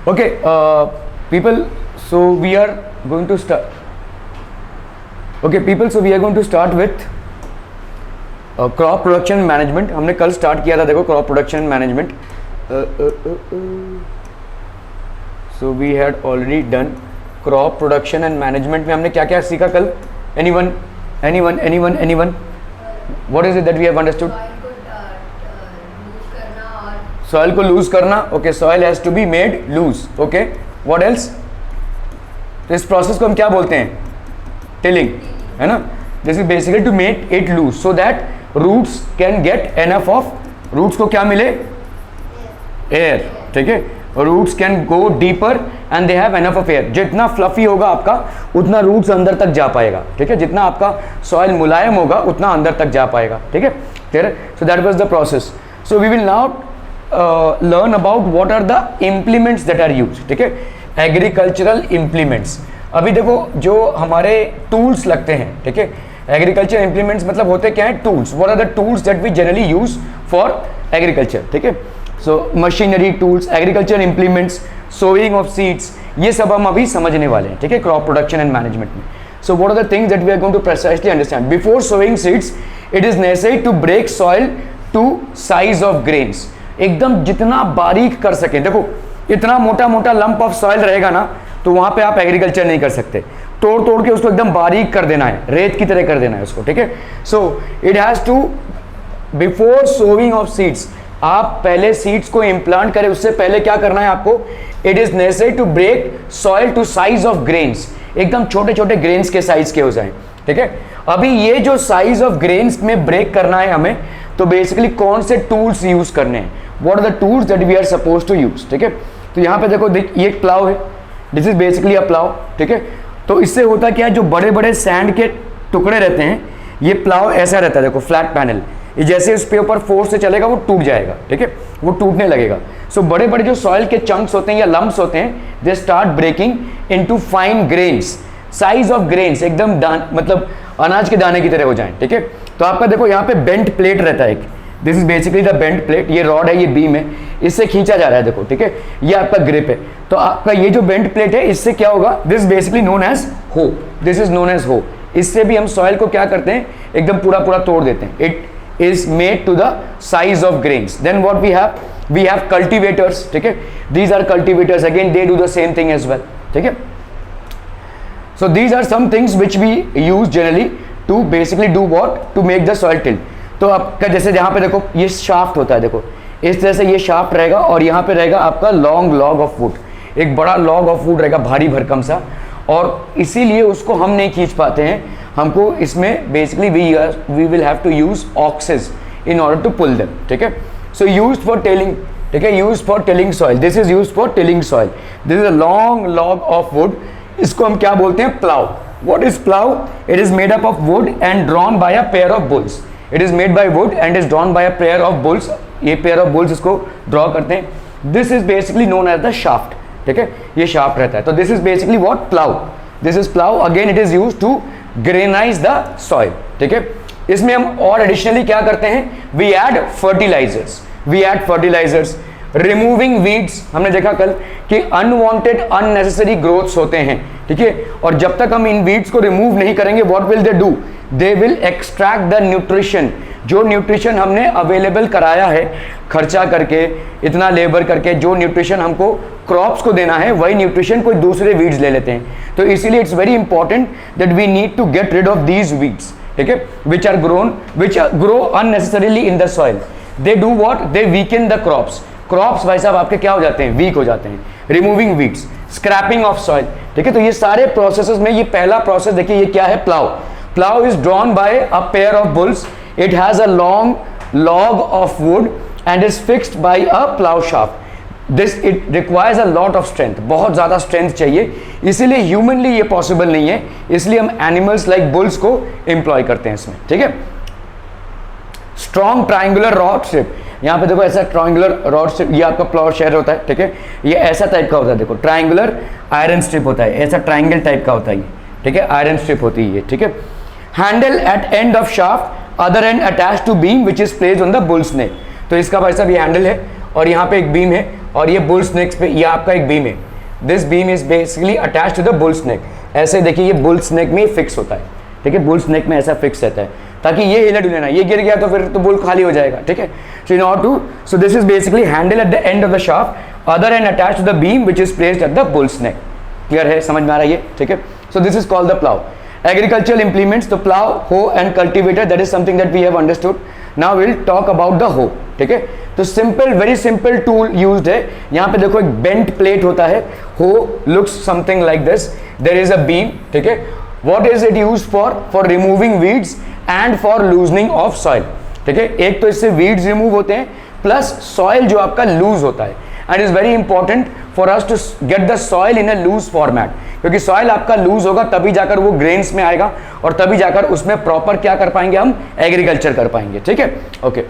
Okay, people, so we are going to start. Okay, people, so we are going to start with crop production management. हमने कल start किया था, देखो, crop production management. So we had already done crop production and management में हमने क्या क्या सीखा कल? Anyone anyone anyone anyone what is it that we have understood? Soil को लूज करना. Okay, soil has to be made loose. Okay, what else? तो इस प्रोसेस को हम क्या बोलते हैं? टिलिंग, है ना? This is basically to make it loose so that roots can get enough of, roots को क्या मिले? एयर. ठीक है, roots can go deeper and they have enough of air. जितना फ्लफी होगा आपका उतना रूट्स अंदर तक जा पाएगा. ठीक है, जितना आपका सॉइल मुलायम होगा उतना अंदर तक जा पाएगा. ठीक है, clear? So that was the process. So we will now learn about what are the implements that are used. ठीक है, एग्रीकल्चरल इम्प्लीमेंट्स. अभी देखो जो हमारे टूल्स लगते हैं, ठीक है, एग्रीकल्चर इम्प्लीमेंट्स मतलब होते क्या है? Tools. What are the tools that we generally use for agriculture? ठीक है, so machinery tools, agriculture implements, sowing of seeds, ये सब हम अभी समझने वाले हैं. ठीक है, क्रॉप प्रोडक्शन एंड मैनेजमेंट में. So what are the things that we are going to precisely understand? Before sowing seeds it is necessary to break soil to size of grains. एकदम जितना बारीक कर सके. देखो, इतना मोटा मोटा लंप ऑफ सॉइल रहेगा ना, तो वहां पे आप एग्रीकल्चर नहीं कर सकते. तोड़ तोड़ के उसको एकदम बारीक कर देना है, रेत की तरह कर देना है उसको. ठीक है, so it has to, before sowing of seeds, आप पहले सीड्स को इम्प्लांट करें उससे पहले क्या करना है आपको? It is necessary to break soil to size of grains. एकदम छोटे छोटे ग्रेन्स के साइज के हो जाए. ठीक है, अभी ये जो साइज ऑफ ग्रेन्स में ब्रेक करना है हमें, तो बेसिकली कौन से टूल्स यूज करने हैं? What are the tools that we are suppose to use? ठीक है, तो यहाँ पे देखो, ये एक प्लाव है. This is basically a plough. ठीक है, तो इससे होता क्या है? जो बड़े बड़े सैंड के टुकड़े रहते हैं, ये प्लाव ऐसा रहता है. देखो, फ्लैट पैनल, ये जैसे उस पे ऊपर फोर्स से चलेगा वो टूट जाएगा. ठीक है, वो टूटने लगेगा. सो बड़े बड़े जो सॉइल के चंक्स होते हैं या लम्प्स होते हैं, they start breaking into fine grains. Size of grains एकदम मतलब अनाज के दाने की तरह हो जाए. ठीक है, तो आपका देखो यहाँ पे बेंट प्लेट रहता है एक. This is basically the bent plate. ये रॉड है, ये बीम है, इससे खींचा जा रहा है. देखो, ठीक है, ये आपका ग्रिप है. तो आपका ये जो बेंट प्लेट है, इससे क्या होगा? दिस बेसिकली नोन एज हो. दिस इज नोन एज हो. इससे भी हम सॉइल को क्या करते हैं? एकदम पूरा पूरा तोड़ देते हैं. It is made to the size of grains. Then what we have cultivators. ठीक है, these are cultivators. Again they do the same thing as well. ठीक है, so these are some things which we use generally to basically do what? To make the soil till. तो आपका जैसे यहाँ पे देखो, ये शाफ्ट होता है. देखो, इस तरह से ये शाफ्ट रहेगा और यहाँ पे रहेगा आपका लॉन्ग लॉग ऑफ वुड. एक बड़ा लॉग ऑफ वुड रहेगा, भारी भरकम सा, और इसीलिए उसको हम नहीं खींच पाते हैं. हमको इसमें basically we will have to use oxes in order to pull them. ठीक है, सो यूज्ड फॉर टेलिंग. ठीक है, used for tilling soil. This is used for tilling soil. This is a long log of wood. इसको हम क्या बोलते हैं? Plough. What is plough? It is made up of wood and drawn by a pair of bulls. It is made by wood and is drawn by a pair of bulls. ये pair of bulls इसको draw करते हैं. This is basically known as the shaft. ठीक है, ये shaft रहता है. तो this is basically what? Plough. This is plough. Again it is used to granulise the soil. ठीक है, इसमें हम और एडिशनली क्या करते हैं? We add fertilisers. Removing weeds. हमने देखा कल कि अनवांटेड अननेसेसरी ग्रोथ्स होते हैं. ठीक है, और जब तक हम इन वीड्स को रिमूव नहीं करेंगे, what will they do? They will extract the nutrition. जो न्यूट्रिशन हमने अवेलेबल कराया है खर्चा करके, इतना लेबर करके, जो न्यूट्रिशन हमको क्रॉप्स को देना है, वही न्यूट्रिशन कोई दूसरे वीड्स ले लेते हैं. तो इसीलिए it's very important that we need to get rid of these weeds. ठीक है, which grow unnecessarily in the soil. They do what? They weaken the crops. Crops भाई साहब आपके क्या हो जाते हैं? वीक हो जाते हैं. Removing weeds, scraping of soil. ठीक है, तो ये सारे प्रोसेसेस में ये पहला प्रोसेस देखिए, ये क्या है? Plough. Plough is drawn by a pair of bulls. It has a long log of wood and is fixed by a plough shaft. This it requires a lot of strength. बहुत ज्यादा strength चाहिए, इसीलिए humanly ये possible नहीं है. इसलिए हम animals like bulls को एम्प्लॉय करते हैं इसमें. ठीक है, स्ट्रॉन्ग ट्राइंगुलर रॉड शेप. यहाँ पे देखो, ऐसा ट्राइंगुलर रॉड स्ट्रिप, ये आपका प्लाव शेयर होता है. ठीक है, ये ऐसा टाइप का होता है. देखो, ट्राइंगुलर आयरन स्ट्रिप होता है, ऐसा ट्राइंगल टाइप का होता है ये. ठीक है, आयरन स्ट्रिप होती है ये. ठीक है, handle at end of shaft, other end attach to beam which is placed on the bull's neck. तो इसका भाई साहब ये हैंडल है और यहाँ पे एक बीम है और ये बुल स्नेक पे ये आपका एक बीम है, this beam is basically attach to the bull snake. ऐसे देखिए ये बुल स्नेक में फिक्स होता है, ठीक है, बुल स्नेक में ऐसा फिक्स रहता है ताकि ये हिले डुले ना, ये गिर गया तो फिर तो बुल खाली हो जाएगा, ठीक है। So in order to, so this is basically handle at the end of the shaft, other end attach to the beam which is placed at the bull neck. Clear है, समझ में आ रहा है ये, ठीक है। So this is called the plough. Agricultural implements, तो plough, hoe and cultivator, that is something that we have understood. Now will talk about the hoe, ठीक है। तो simple, very simple tool used है। यहाँ पे देखो एक बेंट प्लेट होता है, हो looks something like this, there is a beam, ठीक है। What is it used for removing weeds and for loosening of soil, ठीक है। एक तो इससे वीड्स रिमूव होते हैं प्लस सॉइल जो आपका लूज होता है, and is very important for us to get the soil in a loose format, क्योंकि सॉइल आपका लूज होगा तभी जाकर वो ग्रेन्स में आएगा और तभी जाकर उसमें प्रॉपर क्या कर पाएंगे, हम एग्रीकल्चर कर पाएंगे, ठीक है। Okay,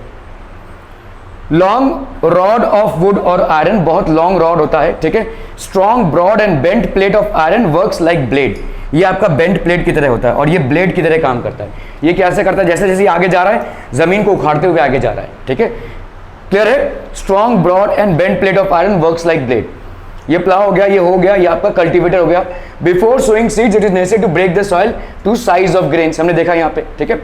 long rod of wood और आयरन, बहुत लॉन्ग रॉड होता है, ठीक है। Strong broad and bent plate of iron works like blade, ये आपका बेंट प्लेट की तरह होता है और ये ब्लेड की तरह काम करता है। ये कैसे करता है, जैसे जैसे आगे जा रहा है जमीन को उखाड़ते हुए आगे जा रहा है, ठीक है। क्लियर है, strong broad and bent plate of iron works like blade. ये प्लाव हो गया, ये हो गया, ये आपका कल्टीवेटर हो गया। Before sowing seeds it is necessary to break the soil to size of grains, हमने देखा यहाँ पे, ठीक है।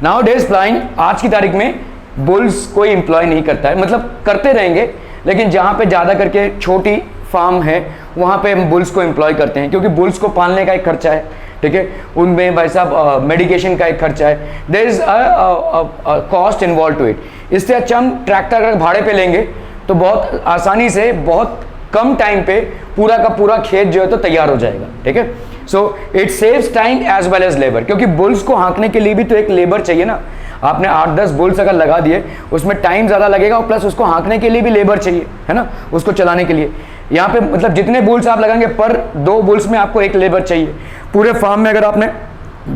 नाउ डेज प्लाइंग, आज की तारीख में बुल्स कोई एम्प्लॉय नहीं करता है, मतलब करते रहेंगे लेकिन जहां पे ज्यादा करके छोटी फार्म है वहां पे हम बुल्स को एम्प्लॉय करते हैं, क्योंकि बुल्स को पालने का एक खर्चा है, ठीक है। उनमें भाई साहब मेडिकेशन का एक खर्चा है, there is a cost involve to it. इससे अच्छा हम ट्रैक्टर अगर भाड़े पे लेंगे तो बहुत आसानी से बहुत कम टाइम पे पूरा का पूरा खेत जो है तो तैयार हो जाएगा, ठीक है। So it saves time as well as labour, क्योंकि बुल्स को हाँकने के लिए भी तो एक लेबर चाहिए ना। आपने 8-10 बुल्स अगर लगा दिए उसमें टाइम ज़्यादा लगेगा और प्लस उसको हाँकने के लिए भी लेबर चाहिए, है ना, उसको चलाने के लिए। यहाँ पे मतलब जितने बुल्स आप लगाएंगे पर 2 बुल्स में आपको 1 लेबर चाहिए। पूरे फार्म में अगर आपने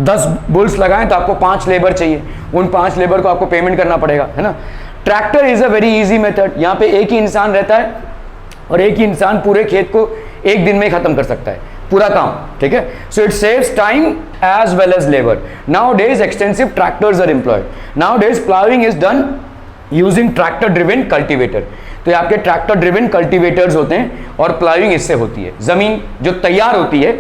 10 बुल्स लगाएं तो आपको 5 लेबर चाहिए, उन 5 लेबर को आपको पेमेंट करना पड़ेगा, है ना। Tractor is a very easy method, यहाँ पे एक ही इंसान रहता है और एक ही इंसान पूरे खेत को एक दिन में खत्म कर सकता है पूरा काम, ठीक है। So it saves time as well as labour. Nowadays extensive tractors are employed. Nowadays ploughing is done using tractor driven cultivator, तो ये आपके ट्रैक्टर ड्रिवन कल्टीवेटर्स होते हैं और प्लाविंग इससे होती है। जमीन जो तैयार होती है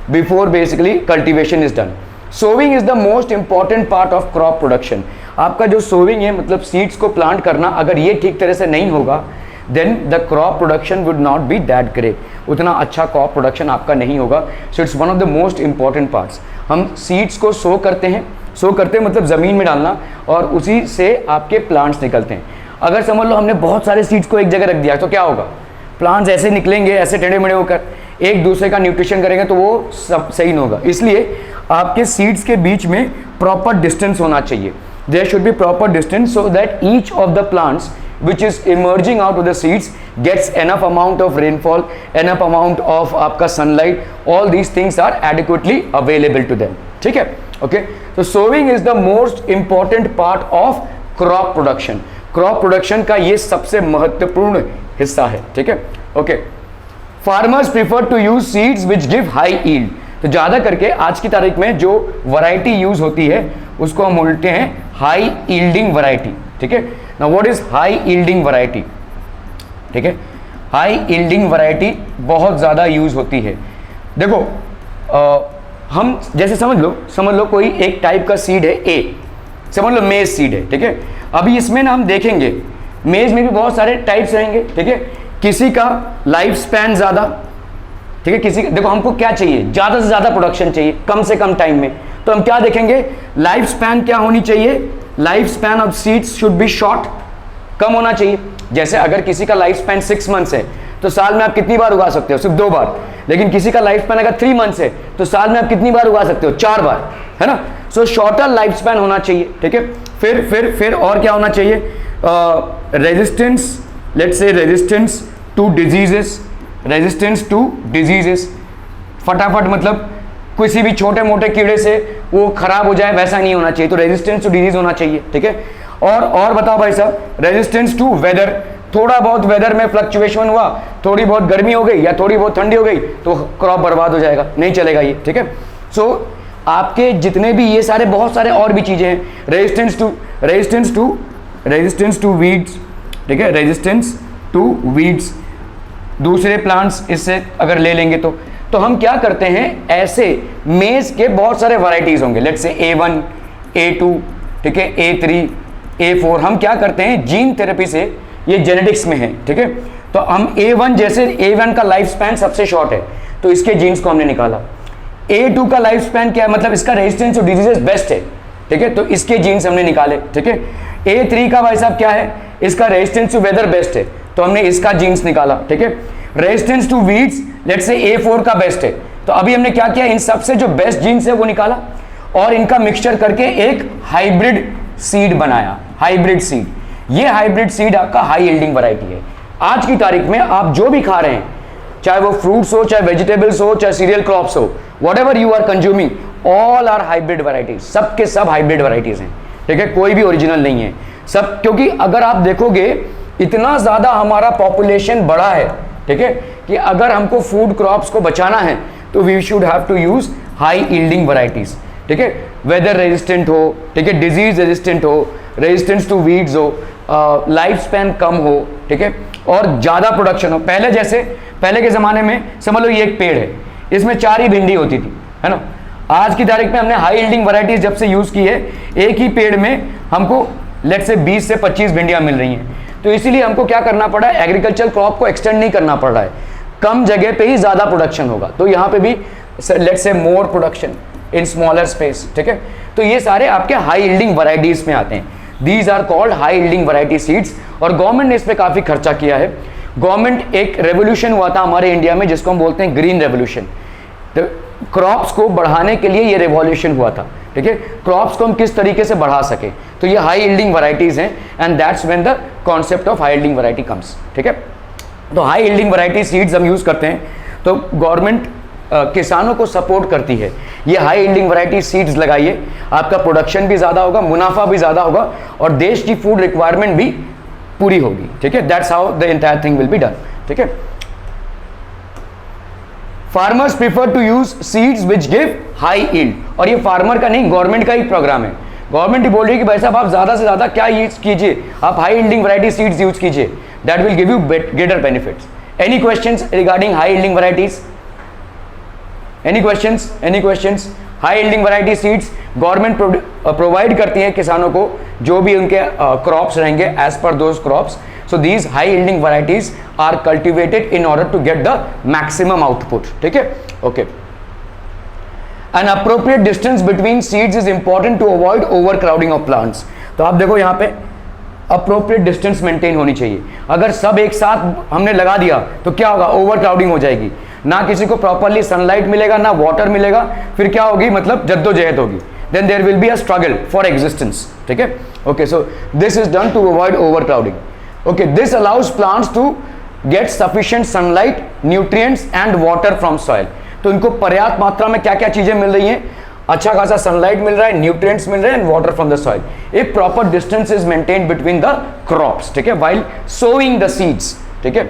before basically cultivation is done. Sowing is the most important part of crop production. आपका जो सोविंग है मतलब सीड्स को प्लांट करना, अगर ये ठीक तरह से नहीं होगा then the crop production would not be that great, उतना अच्छा क्रॉप प्रोडक्शन आपका नहीं होगा। So it's one of the most important parts. हम सीड्स को सो करते हैं मतलब ज़मीन में डालना और उसी से आपके प्लांट्स निकलते हैं। अगर समझ लो हमने बहुत सारे सीड्स को एक जगह रख दिया तो क्या होगा, प्लांट्स ऐसे निकलेंगे, ऐसे टेढ़े मेढ़े होकर एक दूसरे का न्यूट्रिशन करेंगे तो वो सब सही नहीं होगा। इसलिए आपके सीड्स के बीच में प्रॉपर डिस्टेंस होना चाहिए। There should be proper distance so that each of the plants which is emerging out of the seeds gets enough amount of rainfall, enough amount of आपका sunlight, all these things are adequately available to them, ठीक है। okay, so sowing is the most important part of crop production। crop production का ये सबसे महत्वपूर्ण हिस्सा है, ठीक है। okay, farmers prefer to use seeds which give high yield, तो ज़्यादा करके आज की तारीख में जो वैरायटी यूज होती है उसको हम बोलते हैं हाई यील्डिंग वैरायटी, ठीक है। Now what is high yielding variety, ठीक है। हाई यील्डिंग वैरायटी बहुत ज़्यादा यूज होती है। देखो हम जैसे समझ लो कोई एक टाइप का सीड है ए, समझ लो मेज सीड है, ठीक है। अभी इसमें ना हम देखेंगे मेज में भी बहुत सारे टाइप्स रहेंगे, ठीक है। किसी का लाइफ स्पैन ज़्यादा, ठीक है, किसी का देखो हमको क्या चाहिए, ज़्यादा से ज़्यादा प्रोडक्शन चाहिए कम से कम टाइम में, तो हम क्या देखेंगे, लाइफ स्पैन क्या होनी चाहिए, life span of seeds should be short, कम होना चाहिए। जैसे अगर किसी का लाइफ स्पैन 6 मंथ्स है तो साल में आप कितनी बार उगा सकते हो, सिर्फ 2 बार। लेकिन किसी का लाइफ स्पैन अगर 3 मंथ्स है तो साल में आप कितनी बार उगा सकते हो, 4 बार, है ना। सो शॉर्टर लाइफ स्पैन होना चाहिए, ठीक है। फिर और क्या होना चाहिए, resistance, let's say resistance to diseases, फटाफट मतलब किसी भी छोटे मोटे कीड़े से वो खराब हो जाए वैसा नहीं होना चाहिए, तो रेजिस्टेंस टू डिजीज होना चाहिए, ठीक है। और बताओ भाई साहब, रेजिस्टेंस टू वेदर, थोड़ा बहुत वेदर में फ्लक्चुएशन हुआ, थोड़ी बहुत गर्मी हो गई या थोड़ी बहुत ठंडी हो गई तो क्रॉप बर्बाद हो जाएगा, नहीं चलेगा ये, ठीक है। सो आपके जितने भी ये सारे बहुत सारे और भी चीज़ें हैं, रेजिस्टेंस टू वीड्स, ठीक है, रेजिस्टेंस टू वीड्स। दूसरे प्लांट्स इससे अगर ले लेंगे तो हम क्या करते हैं, ऐसे मेज के बहुत सारे वैरायटीज होंगे, लेट्स से A1, A2, ठीक है, A3, A4। हम क्या करते हैं, जीन थेरेपी से, ये जेनेटिक्स में है, ठीक है, तो हम A1 जैसे A1 का लाइफ स्पैन सबसे शॉर्ट है तो इसके जीन्स को हमने निकाला। A2 का लाइफ स्पैन क्या है, मतलब इसका रेजिस्टेंस टू डिजीजेस बेस्ट है, ठीक है, तो इसके जीन्स हमने निकाले, ठीक है। A3 का भाई साहब क्या है, इसका रेजिस्टेंस टू वेदर बेस्ट है तो हमने इसका जीन्स निकाला, ठीक है। Resistance to weeds let's say A4 का बेस्ट है, तो अभी हमने क्या किया, इन सबसे जो बेस्ट जीन्स है वो निकाला और इनका मिक्सचर करके एक हाइब्रिड सीड बनाया, हाइब्रिड सीड। ये हाइब्रिड सीड आपका हाई यील्डिंग वैरायटी है। आज की तारीख में आप जो भी खा रहे हैं, चाहे वो फ्रूट्स हो, चाहे वेजिटेबल्स हो, चाहे सीरियल क्रॉप्स हो, whatever you are consuming, all are hybrid varieties, सब के सब हाइब्रिड वैरायटीज हैं, ठीक है, कोई भी ओरिजिनल नहीं है सब। क्योंकि अगर आप देखोगे इतना ज्यादा हमारा पॉपुलेशन बढ़ा है, ठीक है, कि अगर हमको फूड क्रॉप्स को बचाना है तो we should have to use high yielding varieties, ठीक है, वेदर रेजिस्टेंट हो, ठीक है, डिजीज रेजिस्टेंट हो, रेजिस्टेंस टू वीड्स हो, लाइफ स्पैन कम हो, ठीक है, और ज्यादा प्रोडक्शन हो। पहले जैसे पहले के जमाने में समझ लो ये एक पेड़ है, इसमें 4 ही भिंडी होती थी, है ना। आज की तारीख में हमने हाई यील्डिंग वैरायटीज जब से यूज की है, एक ही पेड़ में हमको लेट्स से 20 से 25 भिंडियां मिल रही हैं। तो इसीलिए हमको क्या करना पड़ा है, एग्रीकल्चर क्रॉप को एक्सटेंड नहीं करना पड़ रहा है, कम जगह पे ही ज्यादा प्रोडक्शन होगा। तो यहाँ पे भी let's say more production in smaller space, ठीक है। तो ये सारे आपके हाई यील्डिंग वैरायटीज में आते हैं, these are called high yielding variety seeds. और गवर्नमेंट ने इस पे काफी खर्चा किया है। गवर्नमेंट, एक रेवोल्यूशन हुआ था हमारे इंडिया में जिसको हम बोलते हैं ग्रीन रेवोल्यूशन। तो क्रॉप्स को बढ़ाने के लिए ये रेवोल्यूशन हुआ था, ठीक है, क्रॉप्स को हम किस तरीके से बढ़ा सके, तो ये हाई यील्डिंग वैरायटीज हैं and that's when the concept of high yielding variety comes, ठीक है। तो हाई यील्डिंग वैरायटी सीड्स हम यूज करते हैं, तो गवर्नमेंट किसानों को सपोर्ट करती है, ये हाई यील्डिंग वैरायटी सीड्स लगाइए, आपका प्रोडक्शन भी ज्यादा होगा, मुनाफा भी ज्यादा होगा और देश की फूड रिक्वायरमेंट भी पूरी होगी, ठीक है। That's how the entire thing will be done, ठीक है। Farmers prefer to use seeds which give high yield, और ये फार्मर का नहीं, गवर्नमेंट का ही प्रोग्राम है। गवर्नमेंट ही बोल रही है कि भाई साहब आप ज्यादा से ज्यादा क्या यूज कीजिए, आप high yielding variety seeds use कीजिए, that will give you greater benefits. Any questions regarding high yielding varieties? Any questions? Any questions? High yielding variety seeds government provide करती है किसानों को, जो भी उनके क्रॉप्स रहेंगे as per those crops. So these high yielding varieties are cultivated in order to get the maximum output, ठीक है, okay. An appropriate distance between seeds is important to avoid overcrowding of plants. तो आप देखो यहाँ पे appropriate distance maintain होनी चाहिए। अगर सब एक साथ हमने लगा दिया तो क्या होगा, overcrowding हो जाएगी, ना किसी को properly sunlight मिलेगा, ना water मिलेगा, फिर क्या होगी, मतलब जद्दोजहद होगी, then there will be a struggle for existence, ठीक है, okay. So this is done to avoid overcrowding. Okay, this allows plants to get sufficient sunlight, nutrients and water from soil. तो इनको पर्याप्त मात्रा में क्या क्या चीजें मिल रही हैं, अच्छा खासा सनलाइट मिल रहा है, न्यूट्रिएंट्स मिल रहे हैं, water from the soil. A proper distance is maintained between the crops, ठीक है, व्हाइल सोइंग द सीड्स, ठीक है।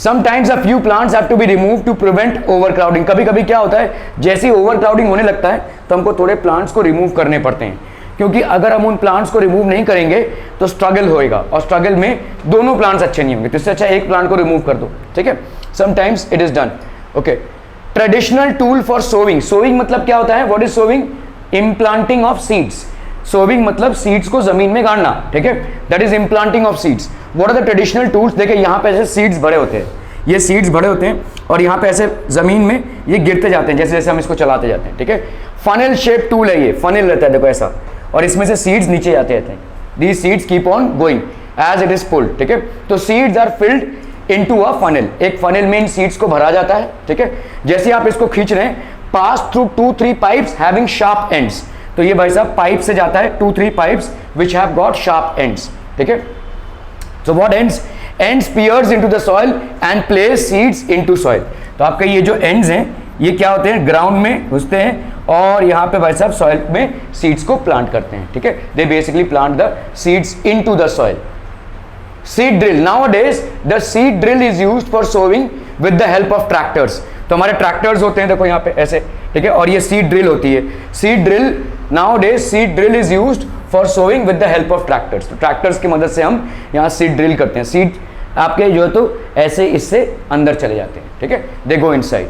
Sometimes a few plants have to be removed to prevent overcrowding. कभी कभी क्या होता है, जैसे ही ओवरक्राउडिंग होने लगता है तो हमको थोड़े प्लांट्स को रिमूव करने पड़ते हैं, क्योंकि अगर हम उन प्लांट्स को रिमूव नहीं करेंगे तो स्ट्रगल होएगा और स्ट्रगल में दोनों प्लांट्स अच्छे नहीं होंगे, तो इससे अच्छा एक प्लांट को रिमूव कर दो, ठीक है। Sometimes it is done, okay. Traditional tool for sowing, sowing मतलब क्या होता है, what is sowing, implanting of seeds. Sowing मतलब सीड्स को जमीन में गाड़ना, ठीक है, that is implanting of seeds. What are the traditional tools, देखिए यहाँ पे ऐसे सीड्स बड़े होते हैं, ये सीड्स बड़े होते हैं और यहाँ पे ऐसे जमीन में ये गिरते जाते हैं जैसे जैसे हम इसको चलाते जाते हैं, ठीक है। फनल शेप टूल है ये, फनल रहता है देखो ऐसा, और इसमें से सीड्स नीचे जाते रहते हैं, these seeds keep on going as it is pulled, ठीक है। तो seeds are filled into a funnel, एक फनल में इन सीड्स को भरा जाता है, ठीक है। जैसे आप इसको खींच रहे हैं, pass through 2-3 pipes having sharp ends, तो ये भाई साहब पाइप से जाता है 2-3 pipes which have got sharp ends, ठीक है। So what ends peers into the soil and place seeds into soil. तो आपके ये जो ends हैं ये क्या होते हैं, ग्राउंड में घुसते हैं और यहाँ पे भाई साहब सॉइल में सीड्स को प्लांट करते हैं, ठीक है। They basically plant the seeds into the soil. Seed drill, nowadays the seed drill is used for sowing with the help of tractors. तो हमारे ट्रैक्टर्स होते हैं देखो यहाँ पे ऐसे, ठीक है, और ये सीड ड्रिल होती है। Seed drill, nowadays seed drill is used for sowing with the help of tractors. तो ट्रैक्टर्स की मदद से हम यहाँ सीड ड्रिल करते हैं। सीड आपके जो है तो ऐसे इससे अंदर चले जाते हैं, ठीक है, they go inside.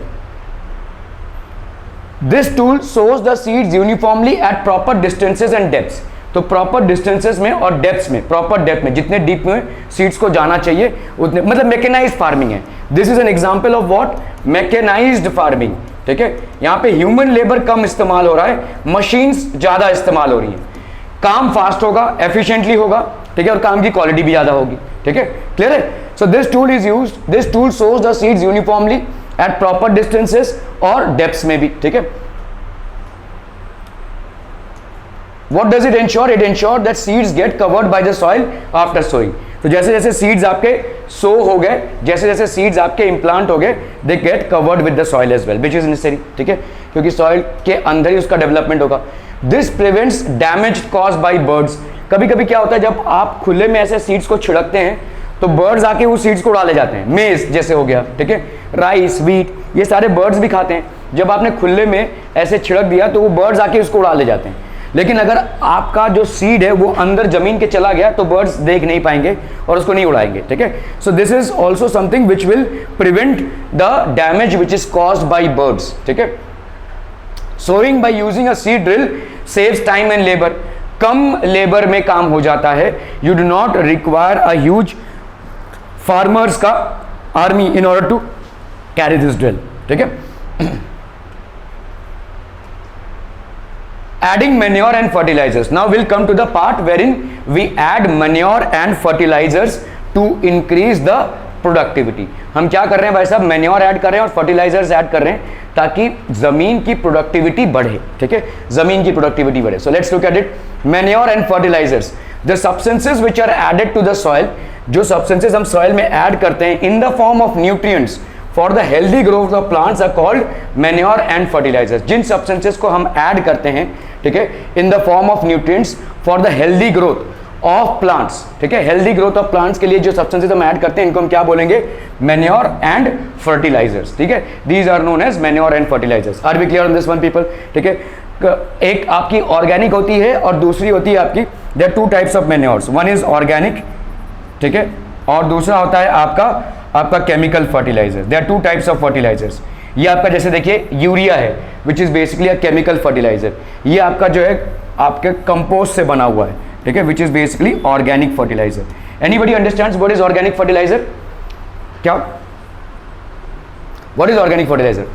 This tool sows the seeds uniformly at proper distances and depths. तो प्रॉपर डिस्टेंसेस में और डेप्थ्स में, प्रॉपर डेप्थ में, जितने डीप में सीड्स को जाना चाहिए उतने, मतलब मैकेनाइज्ड फार्मिंग है। This is an example of what, mechanized farming, ठीक है। यहाँ पे ह्यूमन लेबर कम इस्तेमाल हो रहा है, मशीन्स ज्यादा इस्तेमाल हो रही हैं, काम फास्ट होगा, एफिशिएंटली होगा, ठीक है, और काम की क्वालिटी भी ज्यादा होगी, ठीक है, क्लियर है। So this tool is used, this tool sows the seeds uniformly at proper distances और डेप्थ्स में भी, ठीक है। What does it ensure? It ensure that seeds get covered by the soil after sowing. तो जैसे जैसे seeds आपके सो हो गए, जैसे जैसे सीड्स आपके इम्प्लांट हो गए, they get covered with the soil as well, which is necessary, ठीक है, क्योंकि सॉइल के अंदर ही उसका डेवलपमेंट होगा। This prevents damage cause by birds. कभी कभी क्या होता है, जब आप खुले में ऐसे सीड्स को छिड़कते हैं तो बर्ड्स आके उस सीड्स को उड़ा ले जाते हैं। मेज जैसे हो गया, ठीक है, राइस, व्हीट, ये सारे बर्ड्स भी खाते हैं। जब आपने खुले में ऐसे छिड़क दिया तो वो बर्ड्स आके उसको उड़ा ले जाते हैं। लेकिन अगर आपका जो सीड है वो अंदर जमीन के चला गया तो बर्ड्स देख नहीं पाएंगे और उसको नहीं उड़ाएंगे, ठीक है। So this is also something which will prevent the damage which is caused by birds, ठीक है। Sowing by using a seed drill saves time and labour. कम लेबर में काम हो जाता है। You do not require a huge farmers का army in order to carry this drill, ठीक है। Adding manure and fertilizers. Now we'll come to the part wherein we add manure and fertilizers to increase the productivity. हम क्या कर रहे हैं भाई साहब, मैन्योर ऐड कर रहे हैं और फर्टिलाइजर्स ऐड कर रहे हैं ताकि जमीन की प्रोडक्टिविटी बढ़े, ठीक है, जमीन की प्रोडक्टिविटी बढ़े। So let's look at it. Manure and fertilizers, the substances which are added to the soil, जो सब्सटेंसेस हम सॉइल में ऐड करते हैं in the form of nutrients for the healthy growth of plants are called manure and fertilizers. जिन substances को हम add करते हैं, ठीक है, in the form of nutrients for the healthy growth of plants, ठीक है, हेल्दी ग्रोथ ऑफ प्लांट्स के लिए जो सब्सटेंसेस हम ऐड करते हैं इनको हम क्या बोलेंगे, मैन्योर एंड फर्टिलाइजर्स, ठीक है। These are known as manure and fertilizers. Are we clear on this one people, ठीक है। एक आपकी ऑर्गेनिक होती है और दूसरी होती है आपकी, there are two types of manures, one is organic, ठीक है, और दूसरा होता है आपका chemical fertilizer. There are two types of fertilizers. ये आपका जैसे देखिए यूरिया है which is basically a chemical fertilizer. ये आपका जो है आपके कंपोस्ट से बना हुआ है, ठीक है, which is basically organic fertiliser. Anybody understands what is organic fertiliser? क्या, what is organic fertiliser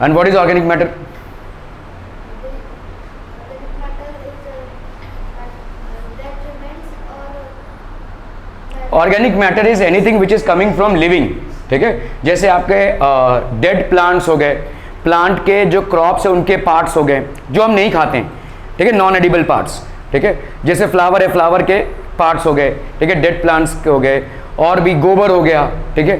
and what is organic matter? Organic matter is anything which is coming from living, ठीक है। जैसे आपके डेड प्लांट्स हो गए, plant के जो crops है उनके पार्ट्स हो गए जो हम नहीं खाते हैं, ठीक है, नॉन एडिबल पार्ट्स, ठीक है। जैसे फ्लावर है, फ्लावर के पार्ट्स हो गए, ठीक है, डेड प्लांट्स के हो गए, और भी गोबर हो गया, ठीक है,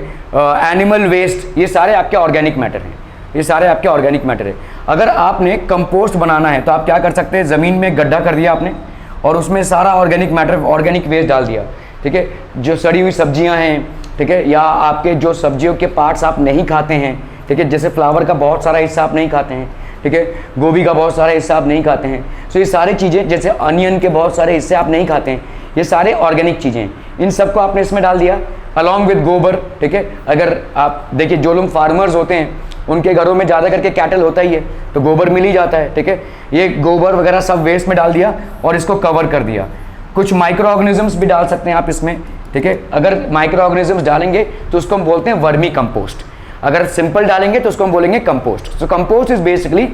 एनिमल वेस्ट, ये सारे आपके ऑर्गेनिक मैटर हैं, ये सारे आपके ऑर्गेनिक मैटर है। अगर आपने कंपोस्ट बनाना है तो आप क्या कर सकते हैं, ज़मीन में गड्ढा कर दिया आपने और उसमें सारा ऑर्गेनिक मैटर, ऑर्गेनिक वेस्ट डाल दिया, ठीक है। जो सड़ी हुई सब्जियां हैं, ठीक है, या आपके जो सब्जियों के पार्ट्स आप नहीं खाते हैं, ठीक है, जैसे फ्लावर का बहुत सारा हिस्सा आप नहीं खाते हैं, ठीक है, गोभी का बहुत सारा हिस्सा आप नहीं खाते हैं, सो ये सारी चीज़ें, जैसे अनियन के बहुत सारे हिस्से आप नहीं खाते हैं, ये सारे ऑर्गेनिक चीज़ें हैं। इन सबको आपने इसमें डाल दिया अलॉन्ग विद गोबर, ठीक है। अगर आप देखिए जो लोग फार्मर्स होते हैं उनके घरों में ज़्यादा करके कैटल होता ही है तो गोबर मिल ही जाता है, ठीक है। ये गोबर वगैरह सब वेस्ट में डाल दिया और इसको कवर कर दिया। कुछ माइक्रो ऑर्गेनिजम्स भी डाल सकते हैं आप इसमें, ठीक है। अगर माइक्रो ऑर्गेनिजम्स डालेंगे तो उसको हम बोलते हैं वर्मी कंपोस्ट। अगर सिंपल डालेंगे तो उसको हम बोलेंगे compost. So compost is basically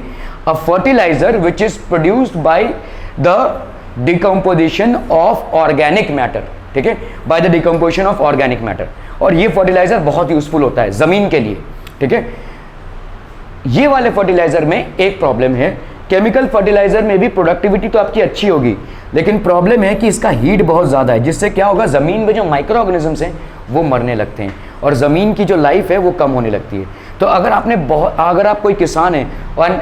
a fertilizer which is produced by the decomposition of organic matter, ठीक है, by the decomposition of organic matter. और ये फर्टिलाइजर बहुत यूजफुल होता है जमीन के लिए, ठीक है। ये वाले फर्टिलाइजर में एक प्रॉब्लम है, केमिकल फर्टिलाइजर में भी प्रोडक्टिविटी तो आपकी अच्छी होगी, लेकिन प्रॉब्लम है कि इसका हीट बहुत ज़्यादा है, जिससे क्या होगा, ज़मीन में जो माइक्रो ऑर्गेनिजम्स हैं वो मरने लगते हैं और ज़मीन की जो लाइफ है वो कम होने लगती है। तो अगर आप कोई किसान है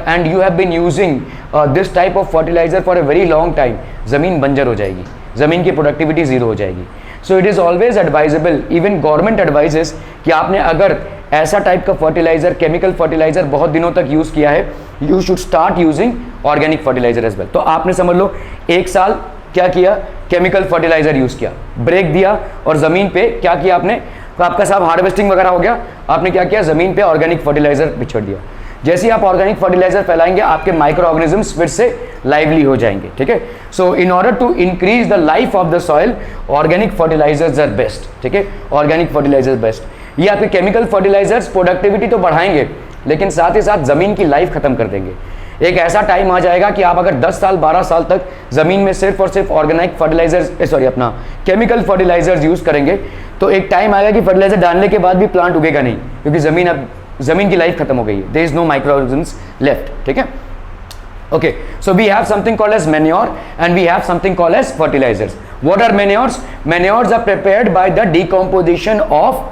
and you have been using this type of fertilizer for a very long time, ज़मीन बंजर हो जाएगी, ज़मीन की प्रोडक्टिविटी ज़ीरो हो जाएगी। So it is always advisable, even government advises कि आपने अगर ऐसा टाइप का फर्टिलाइजर, केमिकल फर्टिलाइजर बहुत दिनों तक यूज़ किया है you should start using organic fertilizer as well. तो आपने समझ लो 1 साल क्या किया, केमिकल फर्टिलाइजर यूज किया, ब्रेक दिया और जमीन पे क्या किया आपने, तो आपका साहब हार्वेस्टिंग वगैरह हो गया, आपने क्या किया, जमीन पे ऑर्गेनिक फर्टिलाइजर बिछड़ दिया। जैसे ही आप ऑर्गेनिक फर्टिलाइजर फैलाएंगे आपके माइक्रो ऑर्गेनिजम्स फिर से लाइवली हो जाएंगे, ठीक है। So in order to increase the life of the soil organic fertilisers are best, ठीक है, ऑर्गेनिक फर्टिलाइजर्स बेस्ट। ये आपके केमिकल फर्टिलाइजर्स प्रोडक्टिविटी तो बढ़ाएंगे लेकिन साथ ही साथ जमीन की लाइफ खत्म कर देंगे। एक ऐसा टाइम आ जाएगा कि आप अगर 10 साल 12 साल तक जमीन में सिर्फ और सिर्फ ऑर्गेनिक फर्टिलाइजर्स अपना केमिकल फर्टिलाइजर्स यूज करेंगे तो एक टाइम आएगा कि फर्टिलाइजर डालने के बाद भी प्लांट उगेगा नहीं, क्योंकि जमीन की लाइफ खत्म हो गई है, there is no microorganisms left, ठीक है। Okay, so we have something called as manure and we have something called as fertilizers. What are manures? Manures are prepared by the decomposition of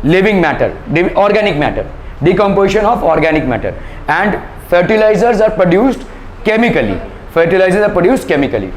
living matter, organic matter, decomposition of organic matter, and fertilizers are produced chemically. Fertilizers are produced chemically.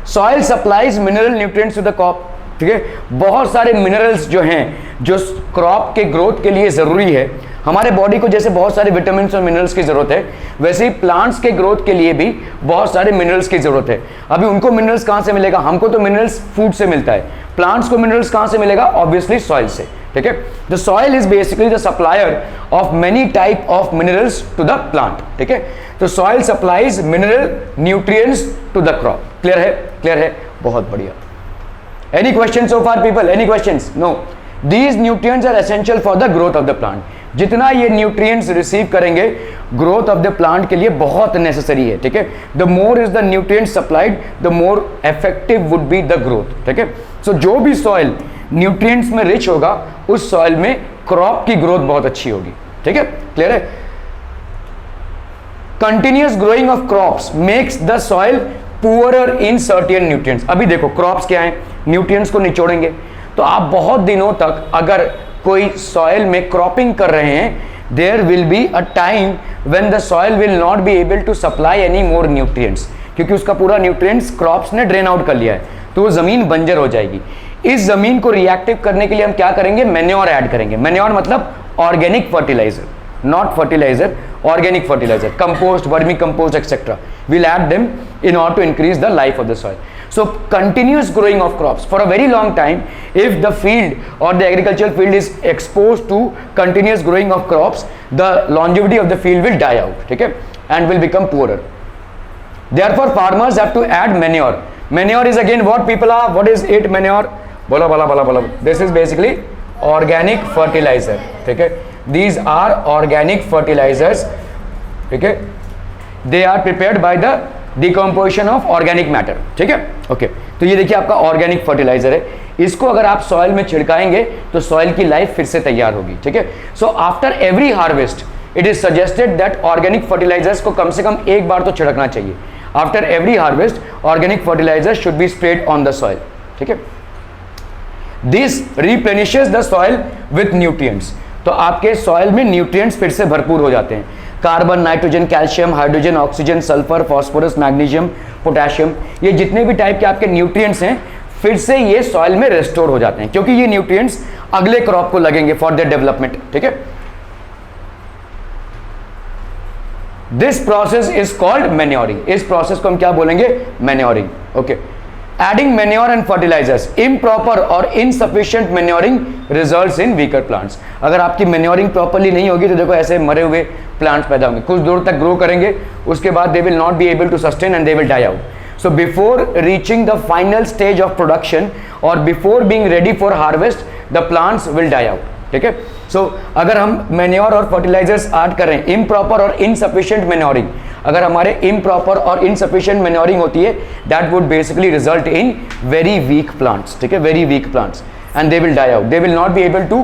Soil supplies mineral nutrients to the crop. ठीक है, बहुत सारे minerals जो हैं जो crop के growth के लिए ज़रूरी है। हमारे बॉडी को जैसे बहुत सारे विटामिन और मिनरल्स की ज़रूरत है, वैसे ही प्लांट्स के ग्रोथ के लिए भी बहुत सारे मिनरल्स की ज़रूरत है। अभी उनको मिनरल्स कहाँ से मिलेगा, हमको तो मिनरल्स फूड से मिलता है, प्लांट्स को मिनरल्स कहाँ से मिलेगा, ऑब्वियसली सॉइल से, ठीक है। The soil is basically the supplier of many type of minerals to the plant, ठीक है। तो soil supplies mineral nutrients to the crop. Clear है, क्लियर है, बहुत बढ़िया। Any questions so far people? Any questions? No. These nutrients are essential for the growth of the plant. जितना ये nutrients receive करेंगे growth of the plant के लिए बहुत necessary है, ठीक है। The more is the nutrients supplied, the more effective would be the growth, ठीक है। So जो भी soil nutrients में rich होगा उस soil में crop की growth बहुत अच्छी होगी, ठीक है, clear है। Continuous growing of crops makes the soil poorer in certain nutrients. अभी देखो क्रॉप्स क्या है, न्यूट्रिएंट्स को निचोड़ेंगे, तो आप बहुत दिनों तक अगर कोई सॉइल में क्रॉपिंग कर रहे हैं there will be a time when the soil will not be able to supply any more nutrients, क्योंकि उसका पूरा न्यूट्रिएंट्स क्रॉप्स ने ड्रेन आउट कर लिया है, तो वो जमीन बंजर हो जाएगी। इस जमीन को रिएक्टिव करने के लिए हम क्या करेंगे, मैन्योर ऐड करेंगे। मैन्योर मतलब organic fertilizer, not fertilizer, organic fertilizer, compost, vermicompost, etc. We'll add them in order to increase the life of the soil. So continuous growing of crops for a very long time, if the field or the agricultural field is exposed to continuous growing of crops, the longevity of the field will die out, okay, and will become poorer. Therefore farmers have to add manure. Manure is again what people are, what is it manure? Bola bola bola bola. This is basically organic fertilizer, okay. These are organic fertilizers, ठीक है, they are prepared by the decomposition of organic matter, ठीक है, okay. तो ये देखिए आपका organic fertiliser है, इसको अगर आप सॉइल में छिड़काएंगे तो सॉइल की लाइफ फिर से तैयार होगी, ठीक है। So after every harvest it is suggested that organic fertilizers को कम से कम एक बार तो छिड़कना चाहिए। After every harvest organic fertilizer should be spread on the soil, ठीक है। This replenishes the soil with nutrients, तो आपके सॉइल में न्यूट्रिएंट्स फिर से भरपूर हो जाते हैं। Carbon, nitrogen, calcium, hydrogen, oxygen, sulphur, phosphorus, magnesium, potassium, ये जितने भी टाइप के आपके न्यूट्रिएंट्स हैं फिर से ये सॉइल में रेस्टोर हो जाते हैं, क्योंकि ये न्यूट्रिएंट्स अगले क्रॉप को लगेंगे फॉर देयर डेवलपमेंट, ठीक है। This process is called manuring. इस प्रोसेस को हम क्या बोलेंगे, manuring, okay. Adding manure and fertilizers, improper or insufficient manuring results in weaker plants. अगर आपकी manuring properly नहीं होगी तो देखो ऐसे मरे हुए plants पैदा होंगे, कुछ दूर तक grow करेंगे, उसके बाद they will not be able to sustain and they will die out. So before reaching the final stage of production or before being ready for harvest, the plants will die out. ठीक है। सो अगर हम manure और fertilisers add कर रहे हैं, improper और insufficient manuring, अगर हमारे इम्प्रॉपर और इनसफिशिएंट मैन्योरिंग होती है that would basically result in very weak plants, ठीक है, very weak plants, and they will die out, they will not be able to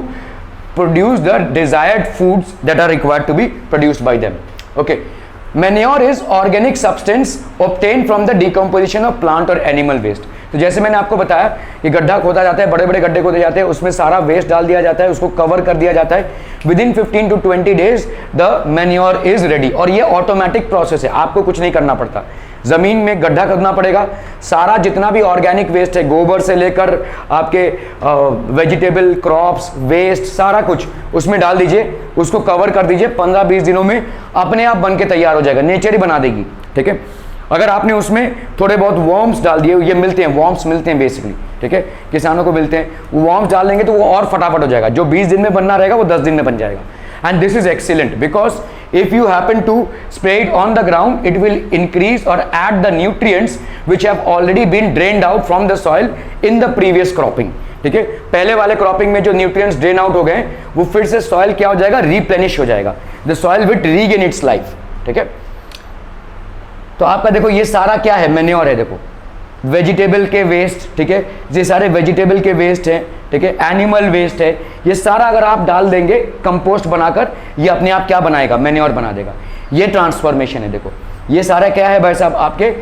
produce the desired foods that are required to be produced by them, okay. Manure is organic substance obtain from the decomposition of plant और animal waste. तो जैसे मैंने आपको बताया कि गड्ढा खोदा जाता है, बड़े बड़े गड्ढे खोदे जाते हैं, उसमें सारा वेस्ट डाल दिया जाता है, उसको कवर कर दिया जाता है, with in 15 to 20 days the manure is ready. और ये ऑटोमेटिक प्रोसेस है, आपको कुछ नहीं करना पड़ता। ज़मीन में गड्ढा करना पड़ेगा, सारा जितना भी ऑर्गेनिक वेस्ट है, गोबर से लेकर आपके वेजिटेबल क्रॉप्स वेस्ट सारा कुछ उसमें डाल दीजिए, उसको कवर कर दीजिए, 15-20 दिनों में अपने आप बन के तैयार हो जाएगा, नेचर ही बना देगी। ठीक है, अगर आपने उसमें थोड़े बहुत वॉर्म्स डाल दिए, ये मिलते हैं, वॉर्म्स मिलते हैं बेसिकली, ठीक है, किसानों को मिलते हैं, वो वॉर्म्स डाल देंगे तो वो और फटाफट हो जाएगा, जो 20 दिन में बनना रहेगा वो 10 दिन में बन जाएगा। And this is excellent because if you happen to spray it on the ground, it will increase or add the nutrients which have already been drained out from the soil in the previous cropping. ठीक है, पहले वाले cropping में जो nutrients drain out हो गए वो फिर से सॉइल क्या हो जाएगा, रिप्लेनिश हो जाएगा, the soil will regain it's life. ठीक है, तो आपका देखो ये सारा क्या है, मैन्योर है, देखो वेजिटेबल के वेस्ट, ठीक है, ये सारे वेजिटेबल के वेस्ट हैं, ठीक है, एनिमल वेस्ट है, ये सारा अगर आप डाल देंगे कंपोस्ट बनाकर, ये अपने आप क्या बनाएगा, मैन्योर बना देगा। ये ट्रांसफॉर्मेशन है, देखो ये सारा क्या है भाई साहब, आपके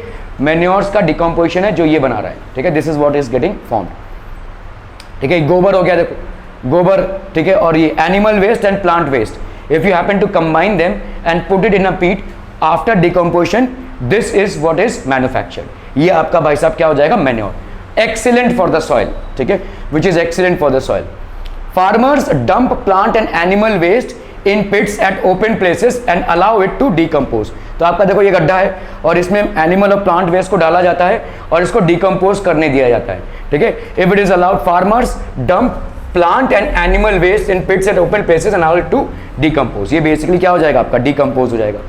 मैन्योर्स का डिकम्पोजिशन है जो ये बना रहा है। ठीक है, this is what is getting formed. ठीक है, गोबर हो गया, देखो गोबर, ठीक है, और ये animal waste and plant waste, if you happen to combine them and put it in a pit after decomposition, this is what is manufactured. ये आपका भाई साहब क्या हो जाएगा, manure, excellent for the soil. ठीक है, which is excellent for the soil. Farmers dump plant and animal waste in pits at open places and allow it to decompose. तो आपका देखो ये गड्ढा है और इसमें एनिमल और प्लांट वेस्ट को डाला जाता है और इसको डिकम्पोज करने दिया जाता है। ठीक है, if it is allowed, farmers dump plant and animal waste in pits at open places and allow it to decompose. ये बेसिकली क्या हो जाएगा, आपका डिकम्पोज हो जाएगा,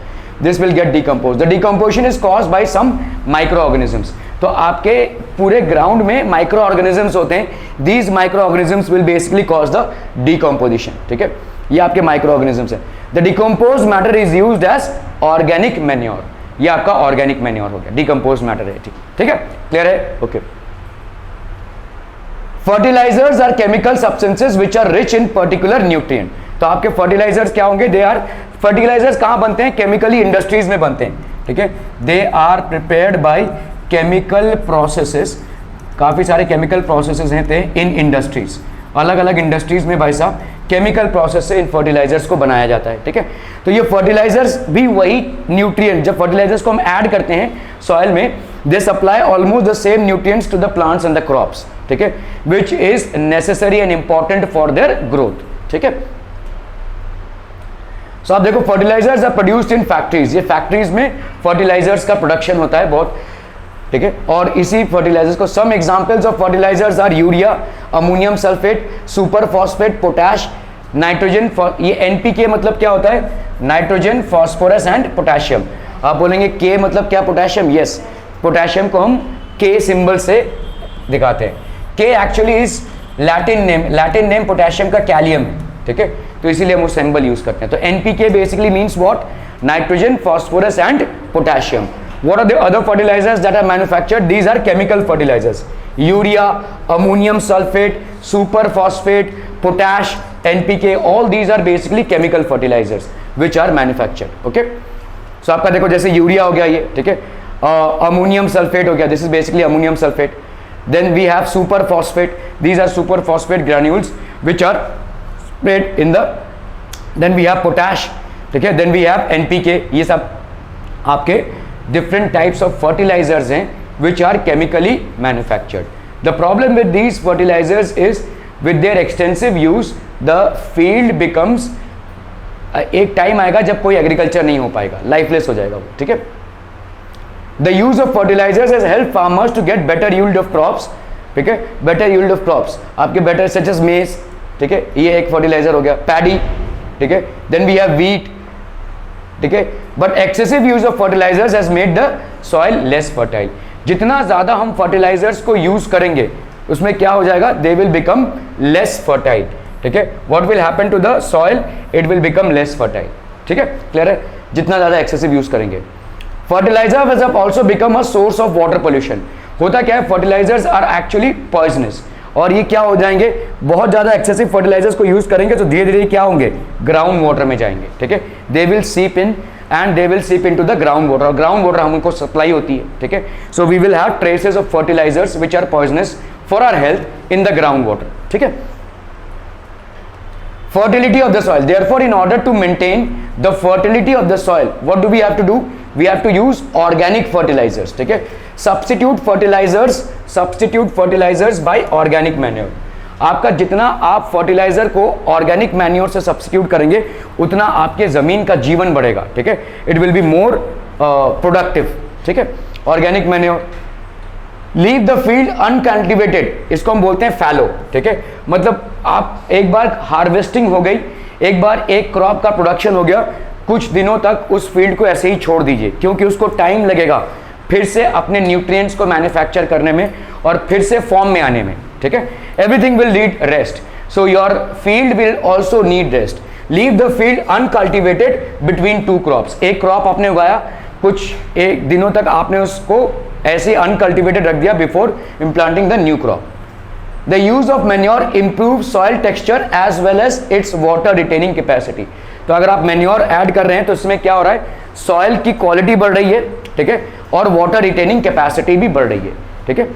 this will get decompose. The decomposition is caused by some micro organisms. तो आपके पूरे ग्राउंड में माइक्रो ऑर्गेनिजम्स होते हैं, these micro organisms will basically cause the decomposition. ठीक है, ये आपके माइक्रो ऑर्गेनिजम्स है। The decompose matter is used as organic manure, ये आपका ऑर्गेनिक मैन्योर हो गया, डिकम्पोज मैटर है। ठीक है, क्लियर है, okay. Fertilizers are chemical substances which are rich in particular nutrient. तो आपके फर्टिलाइजर्स क्या होंगे, दे आर, फर्टिलाइजर्स कहां बनते हैं, केमिकली इंडस्ट्रीज में बनते हैं। ठीक है, they are prepared by chemical processes, काफी सारे केमिकल प्रोसेसेस हैं इन इंडस्ट्रीज, अलग अलग इंडस्ट्रीज में भाई साहब केमिकल प्रोसेस से इन फर्टिलाइजर्स को बनाया जाता है। ठीक है, तो ये फर्टिलाइजर्स भी वही न्यूट्रिएंट, जब फर्टिलाइजर्स को हम ऐड करते हैं सॉइल में, they supply almost the same nutrients to the plants and the crops. ठीक है, which is necessary and important for their growth. ठीक है, सो आप देखो fertilizers are produced in factories, ये फैक्ट्रीज में फर्टिलाइजर्स का प्रोडक्शन होता है बहुत। ठीक है, और इसी फर्टिलाइजर्स को, some examples of fertilizers are urea, ammonium sulphate, super phosphate, potash, nitrogen. ये एनपीके मतलब क्या होता है, नाइट्रोजन, फॉस्फोरस एंड पोटेशियम। आप बोलेंगे के मतलब क्या, पोटेशियम, यस, पोटेशियम को हम के सिंबल से दिखाते हैं। के actually is Latin name potassium का कैलियम है। ठीक है, तो इसीलिए हम वो सिंबल यूज करते हैं। तो NPK basically means what, nitrogen, phosphorus and potassium. What are the other fertilizers that are manufactured? These are chemical fertilizers. Urea, ammonium sulfate, superphosphate, potash, NPK, all these are basically chemical fertilizers which are manufactured. Okay? So आपका देखो जैसे urea हो गया ये, ठीक है, ammonium sulphate हो गया, this is basically ammonium sulfate. Then we have superphosphate. These are superphosphate granules which are spread in the. Then we have potash. ठीक है, then we have NPK. ये सब आपके different types of fertilizers हैं which are chemically manufactured. The problem with these fertilizers is with their extensive use the field becomes एक time आएगा जब कोई एग्रीकल्चर नहीं हो पाएगा, लाइफलेस हो जाएगा वो। ठीक है, the use of fertilizers has helped farmers to get better yield of crops. ठीक है, better yield of crops आपके better such as maize, ठीक है, ये एक फर्टिलाइजर हो गया, पैडी, ठीक है, then we have wheat, ठीक है, but excessive use of fertilizers has made the soil less fertile. जितना ज्यादा हम फर्टिलाइजर्स को यूज करेंगे उसमें क्या हो जाएगा, they will become less fertile. ठीक है, what will happen to the soil, it will become less fertile. ठीक है, क्लियर है, जितना ज्यादा एक्सेसिव यूज करेंगे। Fertilizer has also become a source of water pollution. होता क्या है, फर्टिलाइजर्स आर एक्चुअली पॉइजनस, और ये क्या हो जाएंगे, बहुत ज्यादा एक्सेसिव फर्टिलाइजर्स को यूज करेंगे तो धीरे धीरे क्या होंगे, ग्राउंड वाटर में जाएंगे। ठीक है, they will seep in and they will seep into the ground water, और ग्राउंड वाटर हमको सप्लाई होती है। ठीक है, so we will have traces of fertilizers which are poisonous for our health in the ground water. ठीक है, fertility of the soil, therefore in order to maintain the fertility of the soil, what do we have to do, we have to use organic fertilizers, ठीक है, substitute fertilizers by organic manure. आपका जितना आप fertiliser को organic manure से substitute करेंगे उतना आपके जमीन का जीवन बढ़ेगा, ठीक है, it will be more productive, ठीक है। Organic manure, leave the field uncultivated, इसको हम बोलते हैं फैलो, ठीक है, मतलब आप एक बार हार्वेस्टिंग हो गई, एक बार एक क्रॉप का प्रोडक्शन हो गया, कुछ दिनों तक उस फील्ड को ऐसे ही छोड़ दीजिए, क्योंकि उसको टाइम लगेगा फिर से अपने न्यूट्रिएंट्स को मैन्युफैक्चर करने में और फिर से फॉर्म में आने में, ठीक है। Everything will need rest, so your field will also need rest. Leave the field uncultivated between two crops, एक क्रॉप आपने उगाया, कुछ एक दिनों तक आपने उसको ऐसे अनकल्टिवेटेड रख दिया before implanting the new crop. The use of manure improve soil texture as well as its water retaining capacity. तो अगर आप मैन्योर ऐड कर रहे हैं तो इसमें क्या हो रहा है, सॉइल की क्वालिटी बढ़ रही है, ठीक है, और वाटर रिटेनिंग कैपेसिटी भी बढ़ रही है, ठीक है।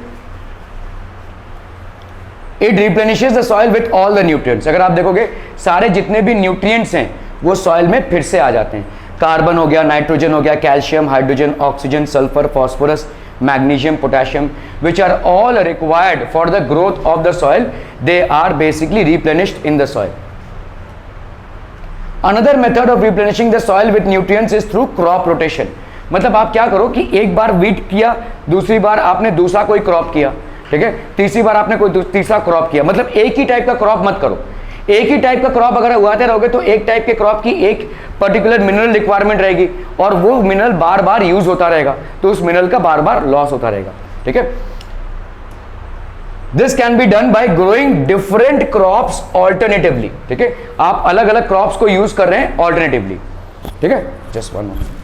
It replenishes the soil with all the nutrients, अगर आप देखोगे सारे जितने भी न्यूट्रिएंट्स हैं वो सॉइल में फिर से आ जाते हैं। कार्बन हो गया, नाइट्रोजन हो गया, calcium, hydrogen, oxygen, sulphur, phosphorus, magnesium, potassium, which are all required for the growth of the soil, they are basically replenished in the soil. Another method of replenishing the soil with nutrients is through crop rotation. मतलब आप क्या करो कि एक बार wheat किया, दूसरी बार आपने दूसरा कोई क्रॉप किया, ठीक है, तीसरी बार आपने कोई तीसरा क्रॉप किया, मतलब एक ही टाइप का क्रॉप मत करो। एक ही टाइप का क्रॉप अगर उगाते रहोगे तो एक टाइप के क्रॉप की एक पर्टिकुलर मिनरल रिक्वायरमेंट रहेगी और वो मिनरल बार बार यूज होता रहेगा, तो उस मिनरल का बार बार लॉस होता रहेगा, ठीक है। This can be done by growing different crops alternatively, ठीक है, आप अलग अलग क्रॉप्स को यूज कर रहे हैं ऑल्टरनेटिवली, ठीक है। Just one moment.